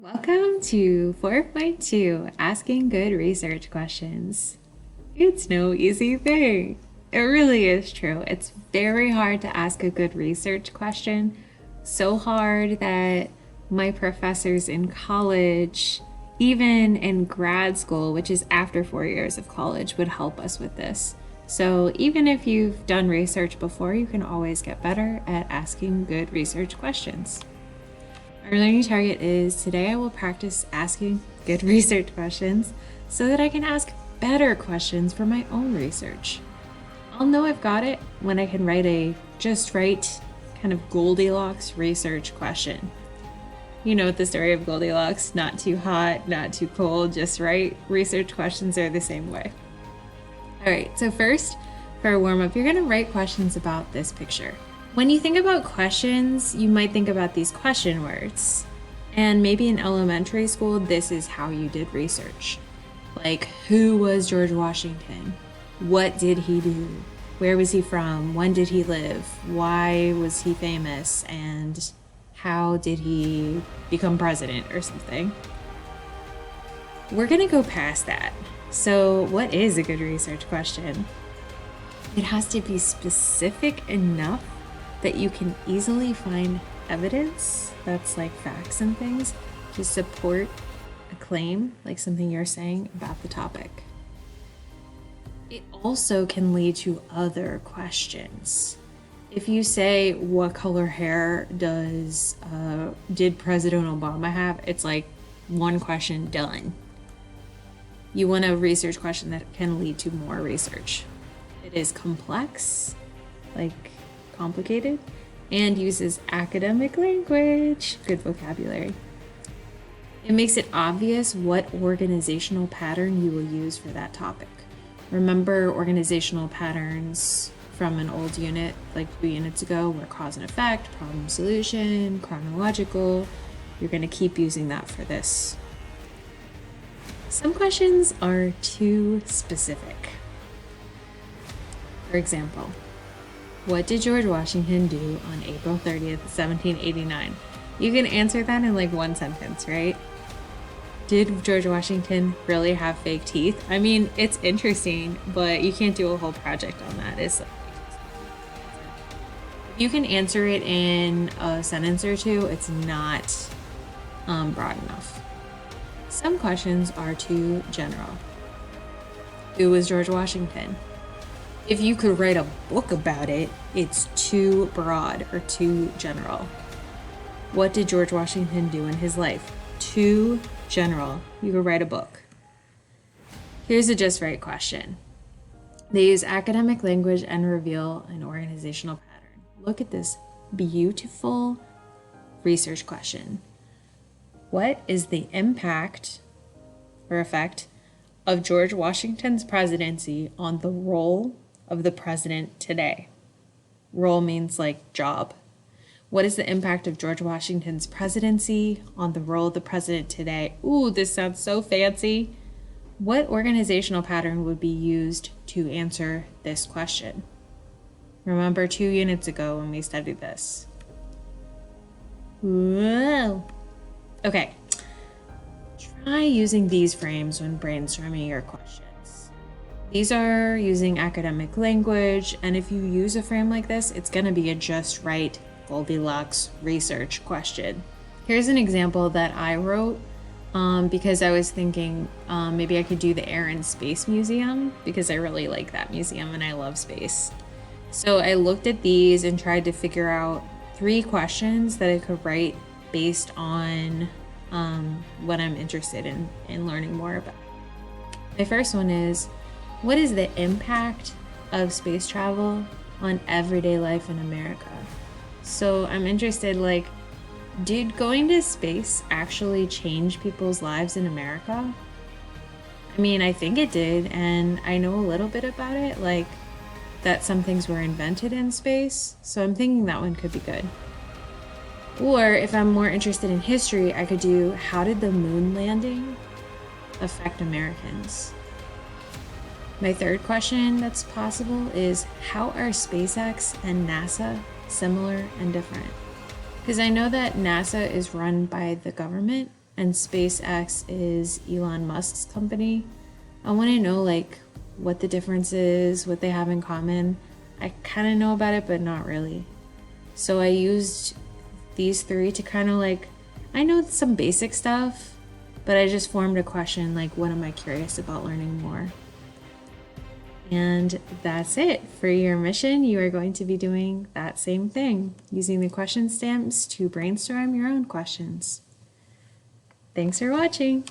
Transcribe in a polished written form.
Welcome to 4.2 Asking Good Research Questions. It's no easy thing. It really is true. It's very hard to ask a good research question. So hard that my professors in college, even in grad school, which is after 4 years of college, would help us with this. So even if you've done research before, you can always get better at asking good research questions. Our learning target is today I will practice asking good research questions so that I can ask better questions for my own research. I'll know I've got it when I can write a just right kind of Goldilocks research question. You know the story of Goldilocks, not too hot, not too cold, just right. Research questions are the same way. All right, so first, for a warm-up, you're gonna write questions about this picture. When you think about questions, you might think about these question words. And maybe in elementary school, this is how you did research. Like, who was George Washington? What did he do? Where was he from? When did he live? Why was he famous? And how did he become president or something? We're gonna go past that. So what is a good research question? It has to be specific enough that you can easily find evidence that's like facts and things to support a claim, like something you're saying about the topic. It also can lead to other questions. If you say, what color hair did President Obama have? It's like one question done. You want a research question that can lead to more research. It is complex, like complicated, and uses academic language, good vocabulary. It makes it obvious what organizational pattern you will use for that topic. Remember organizational patterns from an old unit, like 2 units ago, were cause and effect, problem solution, chronological. You're going to keep using that for this. Some questions are too specific. For example, what did George Washington do on April 30th, 1789? You can answer that in like one sentence, right? Did George Washington really have fake teeth? I mean, it's interesting, but you can't do a whole project on that. If you can answer it in a sentence or two, it's not broad enough. Some questions are too general. Who was George Washington? If you could write a book about it, it's too broad or too general. What did George Washington do in his life? Too general. You could write a book. Here's a just right question. They use academic language and reveal an organizational pattern. Look at this beautiful research question. What is the impact or effect of George Washington's presidency on the role of the president today? Role means like job. What is the impact of George Washington's presidency on the role of the president today? Ooh, this sounds so fancy. What organizational pattern would be used to answer this question? Remember 2 units ago when we studied this. Whoa. Okay. Try using these frames when brainstorming your questions. These are using academic language, and if you use a frame like this, it's going to be a just right Goldilocks research question. Here's an example that I wrote because I was thinking maybe I could do the Air and Space Museum because I really like that museum and I love space. So I looked at these and tried to figure out 3 questions that I could write based on what I'm interested in learning more about. My first one is, what is the impact of space travel on everyday life in America? So I'm interested, like, did going to space actually change people's lives in America? I mean, I think it did, and I know a little bit about it, like that some things were invented in space, so I'm thinking that one could be good. Or if I'm more interested in history, I could do, how did the moon landing affect Americans? My third question that's possible is, how are SpaceX and NASA similar and different? Because I know that NASA is run by the government, and SpaceX is Elon Musk's company. I want to know like what the difference is, what they have in common. I kind of know about it, but not really. So I used these three to kind of like, I know some basic stuff, but I just formed a question like, what am I curious about learning more? And that's it. For your mission, you are going to be doing that same thing, using the question stamps to brainstorm your own questions. Thanks for watching.